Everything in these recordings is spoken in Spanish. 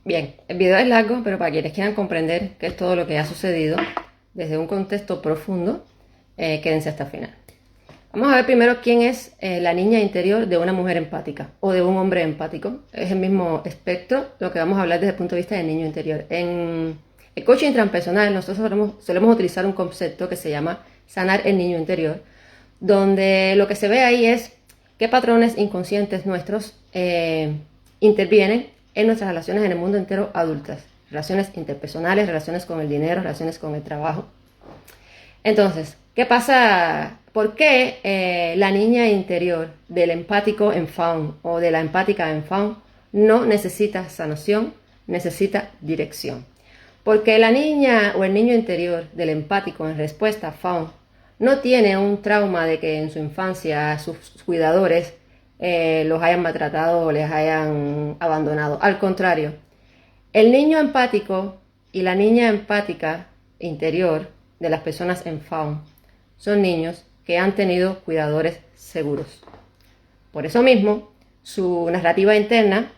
Bien, el video es largo, pero para quienes quieran comprender qué es todo lo que ha sucedido desde un contexto profundo, quédense hasta el final. Vamos a ver primero quién es la niña interior de una mujer empática o de un hombre empático. Es el mismo espectro lo que vamos a hablar desde el punto de vista del niño interior. En el coaching transpersonal nosotros solemos utilizar un concepto que se llama sanar el niño interior, donde lo que se ve ahí es qué patrones inconscientes nuestros intervienen en nuestras relaciones en el mundo entero adultas. Relaciones interpersonales, relaciones con el dinero, relaciones con el trabajo. Entonces, ¿qué pasa? ¿Por qué la niña interior del empático en faun o de la empática en faun no necesita sanación, necesita dirección? Porque la niña o el niño interior del empático en respuesta a faun no tiene un trauma de que en su infancia sus cuidadores los hayan maltratado o les hayan abandonado. Al contrario, el niño empático y la niña empática interior de las personas en faun son niños que han tenido cuidadores seguros. Por eso mismo, su narrativa interna,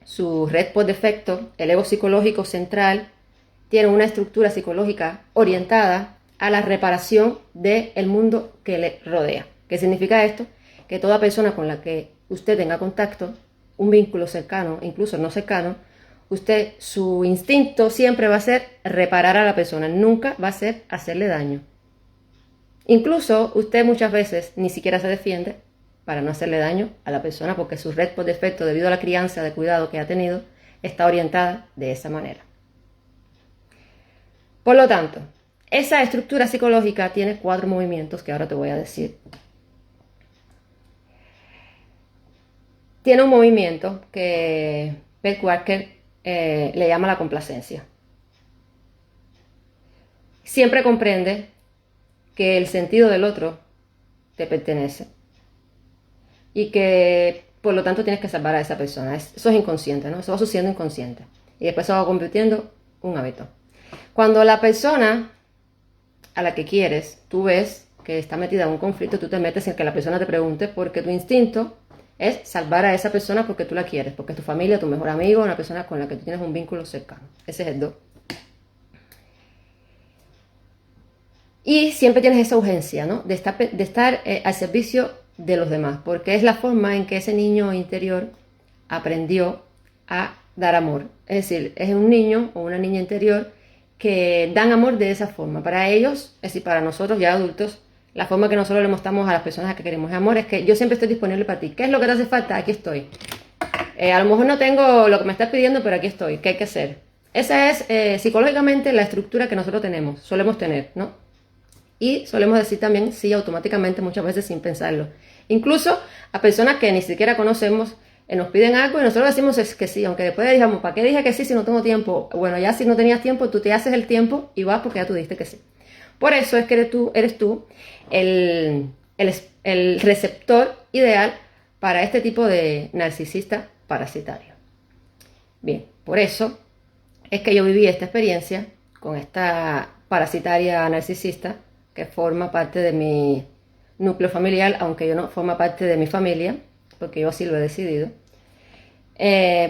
su red por defecto, el ego psicológico central, tiene una estructura psicológica orientada a la reparación del mundo que le rodea. ¿Qué significa esto? Que toda persona con la que usted tenga contacto, un vínculo cercano, incluso no cercano, su instinto siempre va a ser reparar a la persona, nunca va a ser hacerle daño. Incluso usted muchas veces ni siquiera se defiende para no hacerle daño a la persona porque su red por defecto, debido a la crianza de cuidado que ha tenido, está orientada de esa manera. Por lo tanto, esa estructura psicológica tiene 4 movimientos que ahora te voy a decir. Tiene un movimiento que Bert Walker le llama la complacencia. Siempre comprende que el sentido del otro te pertenece y que por lo tanto tienes que salvar a esa persona. Eso es inconsciente, ¿no? Eso va sucediendo inconsciente y después se va convirtiendo en un hábito. Cuando la persona a la que quieres, tú ves que está metida en un conflicto, tú te metes sin que la persona te pregunte, porque tu instinto es salvar a esa persona porque tú la quieres, porque es tu familia, tu mejor amigo, una persona con la que tú tienes un vínculo cercano. Ese es el do. Y siempre tienes esa urgencia, ¿no? De estar al servicio de los demás, porque es la forma en que ese niño interior aprendió a dar amor. Es decir, es un niño o una niña interior que dan amor de esa forma. Para ellos, es decir, para nosotros ya adultos, la forma que nosotros le mostramos a las personas a que queremos amor es que yo siempre estoy disponible para ti. ¿Qué es lo que te hace falta? Aquí estoy. A lo mejor no tengo lo que me estás pidiendo, pero aquí estoy. ¿Qué hay que hacer? Esa es psicológicamente la estructura que nosotros solemos tener, ¿no? Y solemos decir también sí automáticamente muchas veces sin pensarlo. Incluso a personas que ni siquiera conocemos nos piden algo y nosotros decimos es que sí, aunque después digamos, ¿para qué dije que sí si no tengo tiempo? Bueno, ya si no tenías tiempo, tú te haces el tiempo y vas porque ya tú dijiste que sí. Por eso es que eres tú el receptor ideal para este tipo de narcisista parasitario. Bien, por eso es que yo viví esta experiencia con esta parasitaria narcisista que forma parte de mi núcleo familiar, aunque yo no forma parte de mi familia, porque yo así lo he decidido.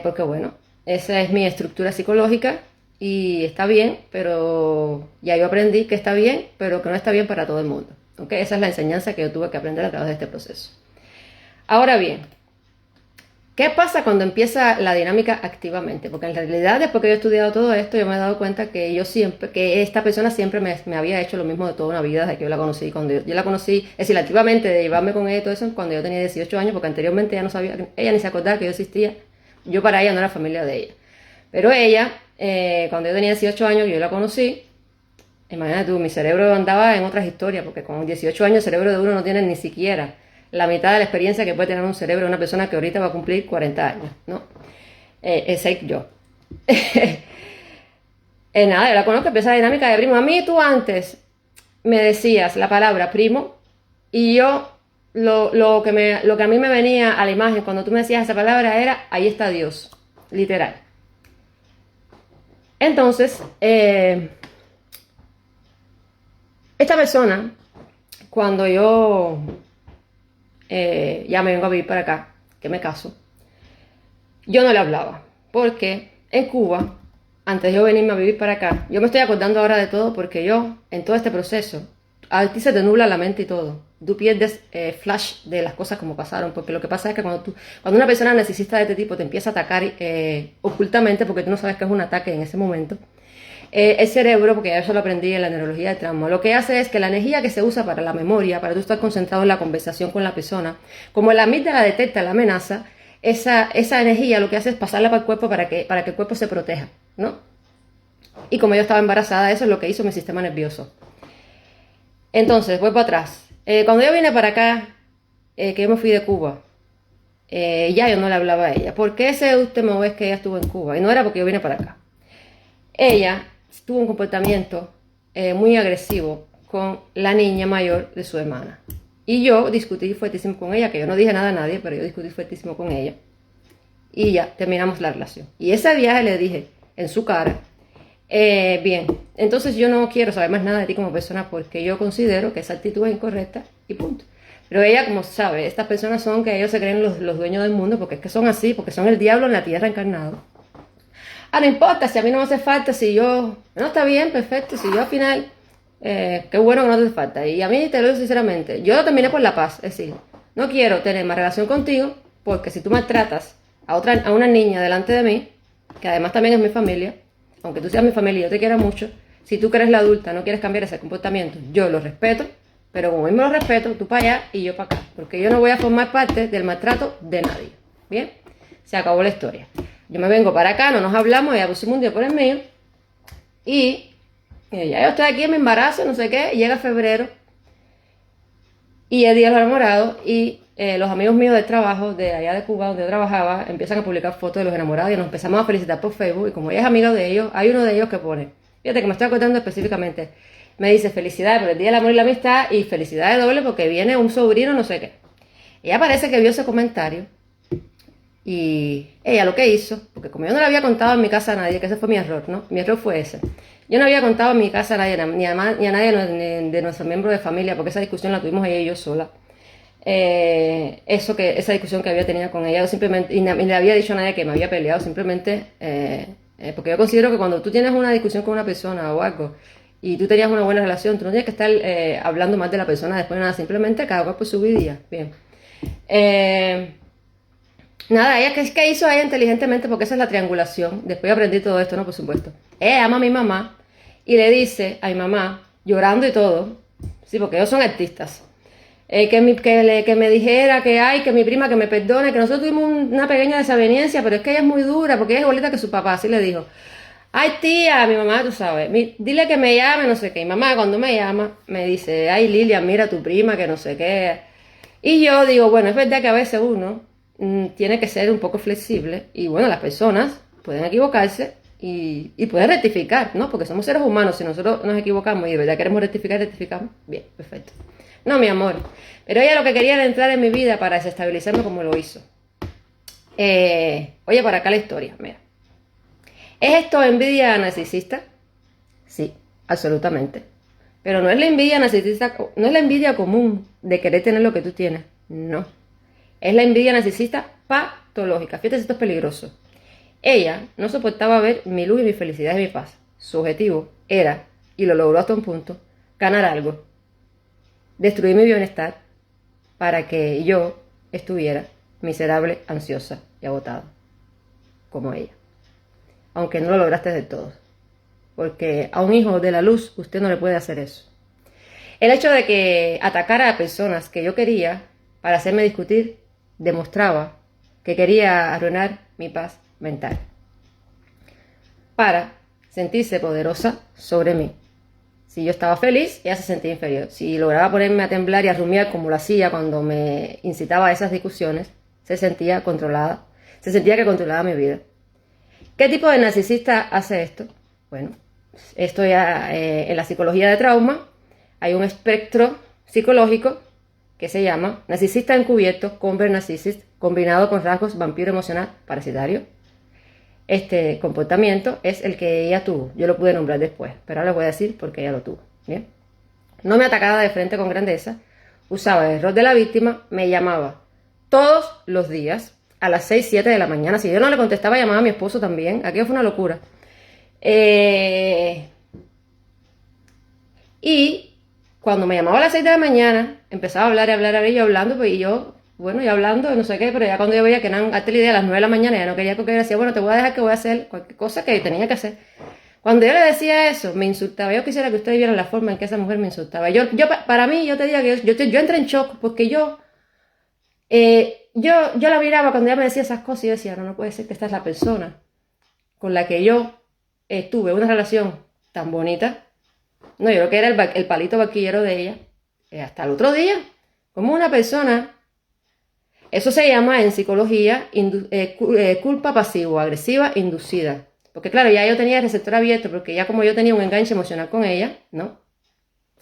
Porque bueno, esa es mi estructura psicológica y está bien, pero ya yo aprendí que está bien, pero que no está bien para todo el mundo. ¿Okay? Esa es la enseñanza que yo tuve que aprender a través de este proceso. Ahora bien, ¿qué pasa cuando empieza la dinámica activamente? Porque en realidad, después que yo he estudiado todo esto, yo me he dado cuenta que esta persona siempre me había hecho lo mismo de toda una vida desde que yo la conocí. Cuando yo la conocí, es decir, activamente de llevarme con ella y todo eso, cuando yo tenía 18 años, porque anteriormente ella no sabía, ella ni se acordaba que yo existía. Yo para ella no era familia de ella. Pero ella, cuando yo tenía 18 años, yo la conocí. Imagínate tú, mi cerebro andaba en otras historias, porque con 18 años el cerebro de uno no tiene ni siquiera la mitad de la experiencia que puede tener un cerebro de una persona que ahorita va a cumplir 40 años, ¿no? Ese yo. Nada, yo la conozco, empieza la dinámica de primo. A mí tú antes me decías la palabra primo y yo lo que a mí me venía a la imagen cuando tú me decías esa palabra era ahí está Dios, literal. Entonces, esta persona, cuando yo ya me vengo a vivir para acá, que me caso, yo no le hablaba, porque en Cuba, antes de yo venirme a vivir para acá, yo me estoy acordando ahora de todo porque yo, en todo este proceso, a ti se te nubla la mente y todo. Tú pierdes flash de las cosas como pasaron, porque lo que pasa es que cuando una persona narcisista de este tipo te empieza a atacar ocultamente, porque tú no sabes que es un ataque en ese momento, el cerebro, porque ya eso lo aprendí en la neurología del trauma, lo que hace es que la energía que se usa para la memoria, para tú estar concentrado en la conversación con la persona, como la amígdala detecta la amenaza, esa energía lo que hace es pasarla para el cuerpo para que el cuerpo se proteja, ¿no? Y como yo estaba embarazada, eso es lo que hizo mi sistema nervioso. Entonces, voy para atrás. Cuando yo vine para acá, que yo me fui de Cuba, ya yo no le hablaba a ella. ¿Por qué ese último vez que ella estuvo en Cuba? Y no era porque yo vine para acá. Ella tuvo un comportamiento muy agresivo con la niña mayor de su hermana. Y yo discutí fuertísimo con ella, que yo no dije nada a nadie, pero yo discutí fuertísimo con ella. Y ya terminamos la relación. Y ese viaje le dije en su cara, bien, entonces yo no quiero saber más nada de ti como persona porque yo considero que esa actitud es incorrecta y punto. Pero ella, como sabe, estas personas son que ellos se creen los dueños del mundo porque es que son así, porque son el diablo en la tierra encarnado. Ah, no importa, si a mí no me hace falta, si yo... No, está bien, perfecto, si yo al final... qué bueno que no te hace falta. Y a mí, te lo digo sinceramente, yo lo terminé por la paz. Es decir, no quiero tener más relación contigo porque si tú maltratas a una niña delante de mí, que además también es mi familia, aunque tú seas mi familia y yo te quiera mucho, si tú que eres la adulta no quieres cambiar ese comportamiento, yo lo respeto, pero como mismo lo respeto, tú para allá y yo para acá, porque yo no voy a formar parte del maltrato de nadie. ¿Bien? Se acabó la historia. Yo me vengo para acá, no nos hablamos, ella pusimos un día por el mío, y ya yo estoy aquí en mi embarazo, no sé qué, llega febrero, y el día de los enamorados, y los amigos míos del trabajo, de allá de Cuba, donde yo trabajaba, empiezan a publicar fotos de los enamorados, y nos empezamos a felicitar por Facebook, y como ella es amiga de ellos, hay uno de ellos que pone, fíjate que me estoy acordando específicamente, me dice felicidades por el Día del Amor y la Amistad, y felicidades doble porque viene un sobrino, no sé qué. Ella parece que vio ese comentario, y ella lo que hizo, porque como yo no le había contado en mi casa a nadie, que ese fue mi error, ¿no? Mi error fue ese. Yo no había contado en mi casa a nadie, ni a nadie de nuestros miembros de familia, porque esa discusión la tuvimos ella y yo sola. Esa discusión que había tenido con ella, simplemente, y le había dicho a nadie que me había peleado, simplemente, porque yo considero que cuando tú tienes una discusión con una persona o algo, y tú tenías una buena relación, tú no tienes que estar hablando mal de la persona después de nada, simplemente cada cual por su vida. Bien. Nada, ella, ¿qué hizo ella inteligentemente? Porque esa es la triangulación. Después aprendí todo esto, ¿no? Por supuesto. Ella ama a mi mamá y le dice a mi mamá, llorando y todo, sí, porque ellos son artistas, que me dijera que mi prima que me perdone, que nosotros tuvimos una pequeña desaveniencia, pero es que ella es muy dura, porque ella es igualita que su papá, así le dijo. Ay, tía, mi mamá, tú sabes, dile que me llame, no sé qué. Mi mamá cuando me llama me dice, ay, Lilia, mira a tu prima, que no sé qué. Y yo digo, bueno, es verdad que a veces uno tiene que ser un poco flexible y bueno, las personas pueden equivocarse y pueden rectificar, ¿no? Porque somos seres humanos, si nosotros nos equivocamos y de verdad queremos rectificar, rectificamos, bien, perfecto. No, mi amor, pero ella lo que quería era entrar en mi vida para desestabilizarme como lo hizo. Oye, para acá la historia, mira. ¿Es esto envidia narcisista? Sí, absolutamente. Pero no es la envidia narcisista, no es la envidia común de querer tener lo que tú tienes, no. Es la envidia narcisista patológica. Fíjate, esto es peligroso. Ella no soportaba ver mi luz y mi felicidad y mi paz. Su objetivo era, y lo logró hasta un punto, ganar algo. Destruir mi bienestar para que yo estuviera miserable, ansiosa y agotada. Como ella. Aunque no lo lograste del todo. Porque a un hijo de la luz usted no le puede hacer eso. El hecho de que atacara a personas que yo quería para hacerme discutir demostraba que quería arruinar mi paz mental para sentirse poderosa sobre mí. Si yo estaba feliz, ella se sentía inferior. Si lograba ponerme a temblar y a rumiar como lo hacía cuando me incitaba a esas discusiones, se sentía controlada, se sentía que controlaba mi vida. ¿Qué tipo de narcisista hace esto? Bueno, esto ya en la psicología de trauma hay un espectro psicológico que se llama narcisista encubierto, covert narcissist, combinado con rasgos vampiro emocional parasitario. Este comportamiento es el que ella tuvo. Yo lo pude nombrar después, pero ahora les voy a decir por qué ella lo tuvo. ¿Bien? No me atacaba de frente con grandeza, usaba el rol de la víctima, me llamaba todos los días, a las 6, 7 de la mañana. Si yo no le contestaba, llamaba a mi esposo también. Aquello fue una locura. Y cuando me llamaba a las 6 de la mañana, empezaba a hablar, y yo hablando, pues, y yo, bueno, y hablando, no sé qué, pero ya cuando yo veía que eran, hasta la idea, a las 9 de la mañana, ya no quería que decía, bueno, te voy a dejar que voy a hacer cualquier cosa que tenía que hacer. Cuando yo le decía eso, me insultaba. Yo quisiera que ustedes vieran la forma en que esa mujer me insultaba. Para mí, yo te digo que yo entré en shock, porque yo la miraba cuando ella me decía esas cosas y yo decía, no puede ser que esta es la persona con la que yo tuve una relación tan bonita. No, yo creo que era el palito barquillero de ella. Hasta el otro día, como una persona, eso se llama en psicología culpa pasivo-agresiva inducida. Porque claro, ya yo tenía el receptor abierto, porque ya como yo tenía un enganche emocional con ella, ¿no?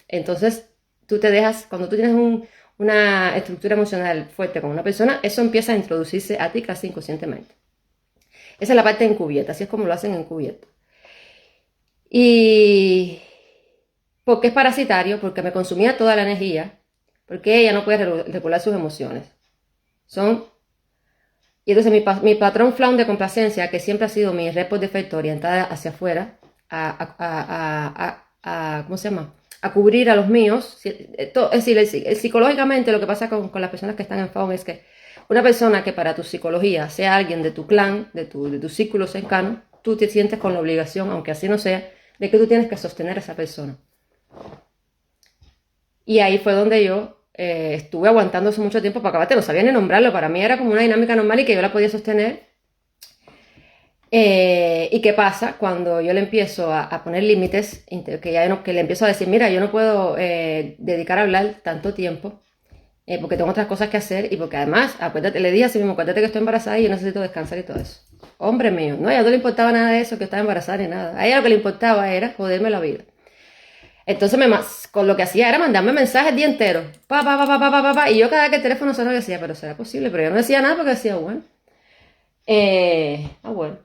Entonces, tú te dejas, cuando tú tienes una estructura emocional fuerte con una persona, eso empieza a introducirse a ti casi inconscientemente. Esa es la parte encubierta, así es como lo hacen encubierto. Y porque es parasitario, porque me consumía toda la energía, porque ella no puede regular sus emociones. Y entonces mi patrón flaun de complacencia, que siempre ha sido mi red por defecto orientada hacia afuera, ¿cómo se llama? A cubrir a los míos. Es decir, psicológicamente lo que pasa con las personas que están en faun es que una persona que para tu psicología sea alguien de tu clan, de tu círculo cercano, tú te sientes con la obligación, aunque así no sea, de que tú tienes que sostener a esa persona. Y ahí fue donde yo estuve aguantando eso mucho tiempo para acabarte, no sabía ni nombrarlo, para mí era como una dinámica normal y que yo la podía sostener. ¿Y qué pasa cuando yo le empiezo a poner límites, que le empiezo a decir, mira, yo no puedo dedicar a hablar tanto tiempo porque tengo otras cosas que hacer y porque además, acuérdate, le dije así mismo, acuérdate que estoy embarazada y yo necesito descansar y todo eso. Hombre mío, no, a ella no le importaba nada de eso, que estaba embarazada ni nada. A ella lo que le importaba era joderme la vida. Entonces con lo que hacía era mandarme mensajes el día entero. Y yo cada vez que el teléfono sonaba decía, pero será posible. Pero yo no decía nada porque decía, bueno. Bueno.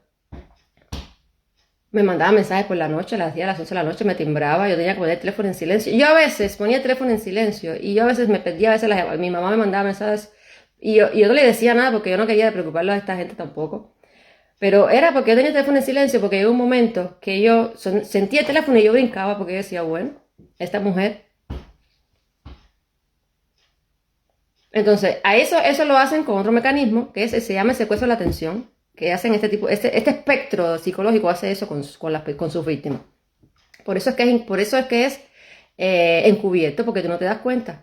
Me mandaba mensajes por la noche, a las 10, a las 11 de la noche, me timbraba, yo tenía que poner el teléfono en silencio. Yo a veces ponía el teléfono en silencio y yo a veces me perdía, mi mamá me mandaba mensajes y yo no le decía nada porque yo no quería preocuparlo a esta gente tampoco. Pero era porque yo tenía el teléfono en silencio, porque llegó un momento que yo sentía el teléfono y yo brincaba porque yo decía, bueno, esta mujer. Entonces, a eso lo hacen con otro mecanismo que se llama el secuestro de la atención, que hacen este espectro psicológico hace eso con sus víctimas. Por eso es que es encubierto, porque tú no te das cuenta.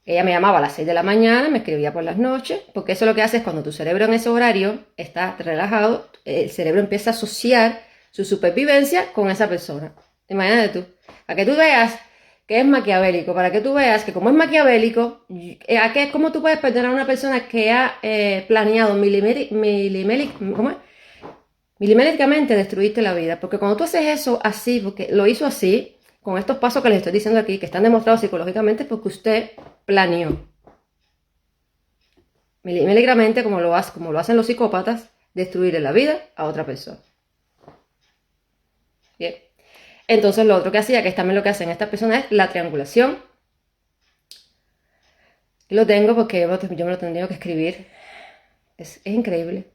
Ella me llamaba a las 6 de la mañana, me escribía por las noches, porque eso lo que hace es cuando tu cerebro en ese horario está relajado, el cerebro empieza a asociar su supervivencia con esa persona. Imagínate tú, para que tú veas que es maquiavélico, para que tú veas que como es maquiavélico, ¿cómo tú puedes perdonar a una persona que ha planeado milimétricamente destruirte la vida? Porque cuando tú haces eso así, porque lo hizo así, con estos pasos que les estoy diciendo aquí, que están demostrados psicológicamente, porque usted planeó milimétricamente, como lo hacen los psicópatas, destruirle la vida a otra persona. Bien. Entonces lo otro que hacía, que es también lo que hacen estas personas, es la triangulación. Lo tengo porque yo me lo tendría que escribir. Es increíble.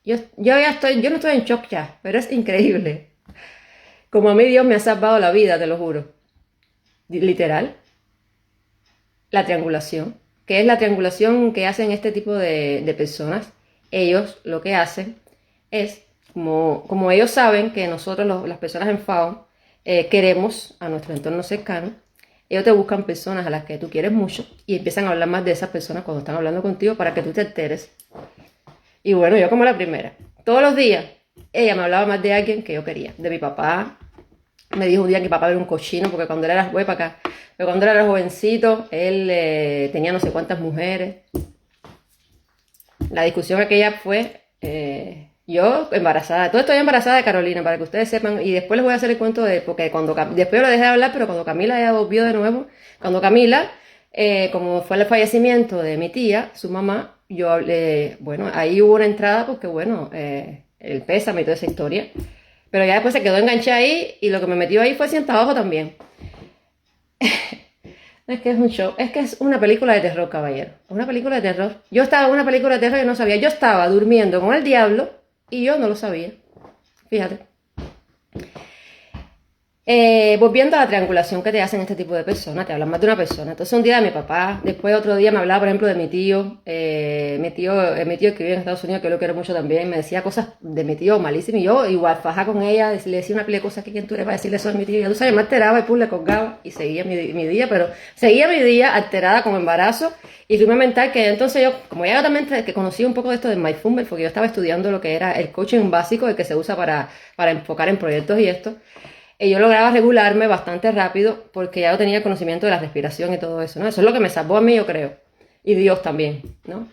Yo no estoy en shock ya, pero es increíble. Como a mí Dios me ha salvado la vida, te lo juro. Literal. La triangulación. ¿Qué es la triangulación que hacen este tipo de personas? Ellos lo que hacen es, como ellos saben que nosotros las personas en FAO queremos a nuestro entorno cercano, ellos te buscan personas a las que tú quieres mucho y empiezan a hablar más de esas personas cuando están hablando contigo para que tú te enteres. Y bueno, yo como la primera. Todos los días ella me hablaba más de alguien que yo quería, de mi papá. Me dijo un día que mi papá era un cochino porque cuando él era pero cuando él era jovencito, él tenía no sé cuántas mujeres. La discusión aquella fue, yo embarazada, todo estoy embarazada de Carolina, para que ustedes sepan, y después les voy a hacer el cuento porque después lo dejé de hablar, pero cuando Camila ya volvió de nuevo, cuando Camila, como fue el fallecimiento de mi tía, su mamá, yo hablé, bueno, ahí hubo una entrada porque bueno, el pésame y toda esa historia, pero ya después se quedó enganchada ahí y lo que me metió ahí fue 100 abajo también. Es que es un show, es que es una película de terror, caballero. Una película de terror. Yo estaba en una película de terror y no sabía. Yo estaba durmiendo con el diablo y yo no lo sabía. Fíjate. Volviendo a la triangulación que te hacen este tipo de personas, te hablan más de una persona. Entonces un día de mi papá, después otro día me hablaba, por ejemplo, de mi tío. Mi tío que vive en Estados Unidos, que lo quiero mucho también, me decía cosas de mi tío malísimas. Y yo igual faja con ella, le decía una pila de cosas que quién tú eres para decirle eso a mi tío. Ya tú sabes, me alteraba y pum, le colgaba y seguía mi día, pero seguía mi día alterada con embarazo. Y fui a mental que entonces yo, como ya yo también que conocí un poco de esto de Mindfulness, porque yo estaba estudiando lo que era el coaching básico, el que se usa para enfocar en proyectos y esto. Y yo lograba regularme bastante rápido porque ya yo tenía conocimiento de la respiración y todo eso, ¿no? Eso es lo que me salvó a mí, yo creo. Y Dios también, ¿no?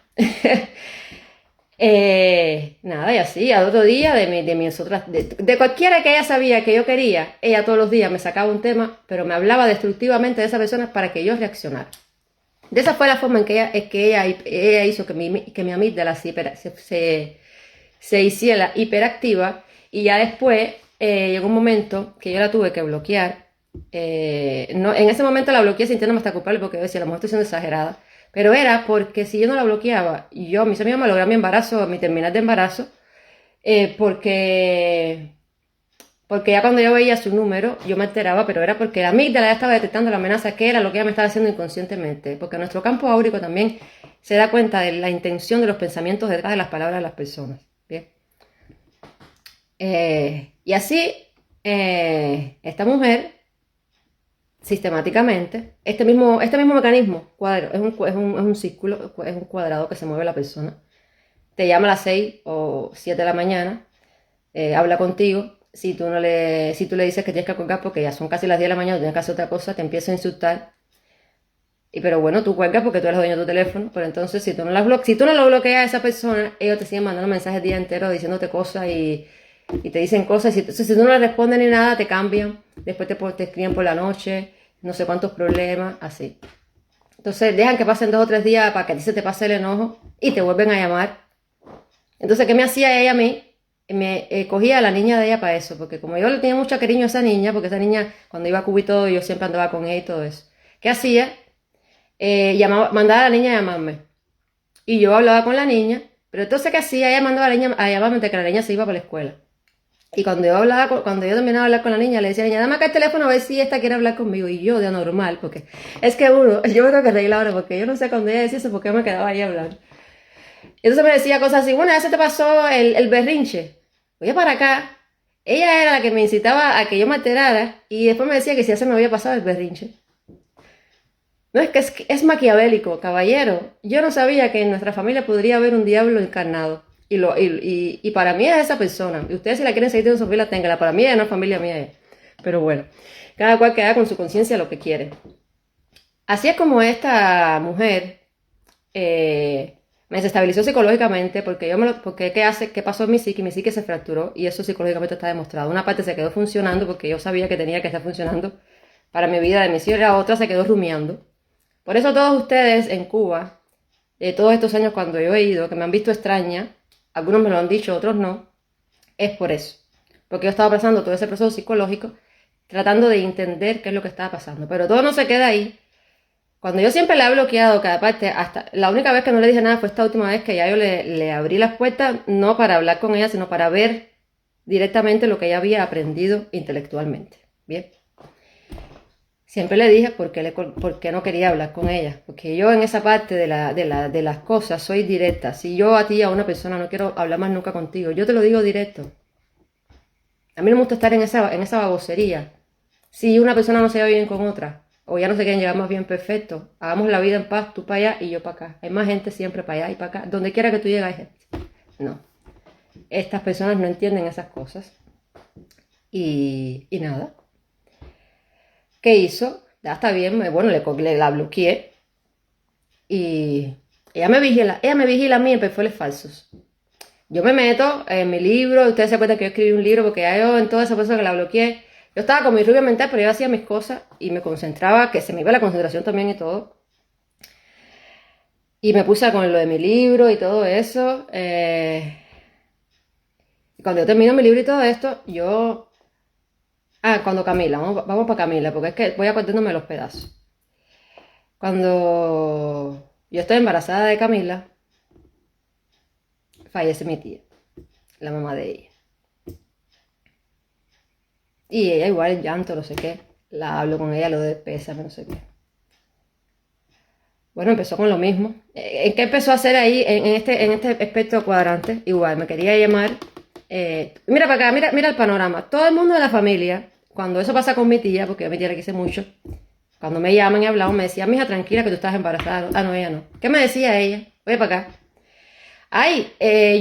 Nada, y así, al otro día de mis otras, de cualquiera que ella sabía que yo quería, ella todos los días me sacaba un tema, pero me hablaba destructivamente de esa persona para que yo reaccionara. De esa fue la forma en que ella hizo que mi amígdala se hiciera hiperactiva y ya después llegó un momento que yo la tuve que bloquear. No, en ese momento la bloqueé sintiéndome hasta culpable porque yo decía, a lo mejor estoy siendo exagerada. Pero era porque si yo no la bloqueaba, mis amigos me lograron mi embarazo, mi terminal de embarazo, porque ya cuando yo veía su número, yo me alteraba, pero era porque la amígdala ya estaba detectando la amenaza, que era lo que ella me estaba haciendo inconscientemente. Porque nuestro campo áurico también se da cuenta de la intención de los pensamientos detrás de las palabras de las personas. Bien. Y así, esta mujer, sistemáticamente, este mismo mecanismo, cuadro, es un círculo, es un cuadrado que se mueve la persona. Te llama a las 6 o 7 de la mañana, habla contigo. Si tú le dices que tienes que colgar porque ya son casi las 10 de la mañana, tienes que hacer otra cosa, te empieza a insultar. Pero bueno, tú cuelgas porque tú eres dueño de tu teléfono. Pero entonces, si tú no lo bloqueas a esa persona, ellos te siguen mandando mensajes el día entero diciéndote cosas y te dicen cosas. Entonces, si tú no les respondes ni nada, te cambian. Después te escriben por la noche, no sé cuántos problemas, así. Entonces, dejan que pasen 2 o 3 días para que a ti se te pase el enojo y te vuelven a llamar. Entonces, ¿qué me hacía ella a mí? Me cogía a la niña de ella para eso, porque como yo le tenía mucho cariño a esa niña, porque esa niña, cuando iba a Cuba y todo, yo siempre andaba con ella y todo eso. ¿Qué hacía? Mandaba a la niña a llamarme. Y yo hablaba con la niña, pero entonces ¿qué hacía? Ella mandaba a la niña a llamarme antes que la niña se iba para la escuela. Y cuando yo terminaba de hablar con la niña, le decía a la niña, dame acá el teléfono a ver si esta quiere hablar conmigo. Y yo de anormal, porque es que yo me tengo que reír ahora, porque yo no sé cuando ella decía eso, porque yo me quedaba ahí hablando. Entonces me decía cosas así, bueno, ya se te pasó el berrinche. Oye, para acá. Ella era la que me incitaba a que yo me alterara y después me decía que si ya se me había pasado el berrinche. No, es maquiavélico, caballero. Yo no sabía que en nuestra familia podría haber un diablo encarnado. Y para mí es esa persona. Y ustedes si la quieren seguir teniendo su familia, téngala. Para mí ella no es familia mía. Pero bueno, cada cual que haga con su conciencia lo que quiere. Así es como esta mujer me desestabilizó psicológicamente porque ¿qué pasó en mi psique? Mi psique se fracturó y eso psicológicamente está demostrado. Una parte se quedó funcionando porque yo sabía que tenía que estar funcionando para mi vida de misión y la otra se quedó rumiando. Por eso todos ustedes en Cuba, de todos estos años cuando yo he ido, que me han visto extraña, algunos me lo han dicho, otros no, es por eso. Porque yo estaba pasando todo ese proceso psicológico, tratando de entender qué es lo que estaba pasando. Pero todo no se queda ahí. Cuando yo siempre la he bloqueado cada parte, hasta la única vez que no le dije nada fue esta última vez que ya yo le abrí las puertas, no para hablar con ella, sino para ver directamente lo que ella había aprendido intelectualmente. Bien. Siempre le dije por qué no quería hablar con ella. Porque yo en esa parte de las cosas soy directa. Si yo a ti, a una persona, no quiero hablar más nunca contigo, yo te lo digo directo. A mí no me gusta estar en esa babosería. Si una persona no se lleva bien con otra, o ya no se quieren llevar más bien, perfecto. Hagamos la vida en paz, tú para allá y yo para acá. Hay más gente siempre para allá y para acá. Donde quiera que tú llegues hay gente. No. Estas personas no entienden esas cosas. Y nada. ¿Qué hizo? Ya está bien, bueno, la bloqueé. Y ella me vigila a mí en perfiles falsos. Yo me meto en mi libro, ustedes se acuerdan que yo escribí un libro porque ya yo en toda esa persona que la bloqueé, yo estaba con mi rubia mental, pero yo hacía mis cosas y me concentraba, que se me iba la concentración también y todo. Y me puse con lo de mi libro y todo eso. Y cuando yo termino mi libro y todo esto, cuando Camila, vamos para Camila, porque es que voy acordándome los pedazos. Cuando yo estoy embarazada de Camila, fallece mi tía, la mamá de ella. Y ella igual en llanto, no sé qué. La hablo con ella, lo de pésame, no sé qué. Bueno, empezó con lo mismo. ¿En qué empezó a hacer ahí, en este espectro cuadrante? Igual, me quería llamar. Mira para acá, mira el panorama. Todo el mundo de la familia, cuando eso pasa con mi tía, porque yo a mi tía le quise mucho, cuando me llaman y hablamos, me decía, mija, tranquila que tú estás embarazada. Ah, no, ella no. ¿Qué me decía ella? Oye, para acá. Ay,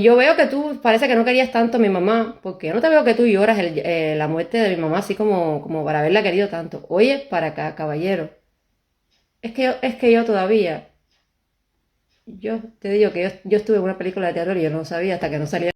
yo veo que tú parece que no querías tanto a mi mamá, porque yo no te veo que tú lloras la muerte de mi mamá así como para haberla querido tanto. Oye, para acá, caballero. Es que yo todavía, yo te digo que yo estuve en una película de terror y yo no sabía hasta que no salía.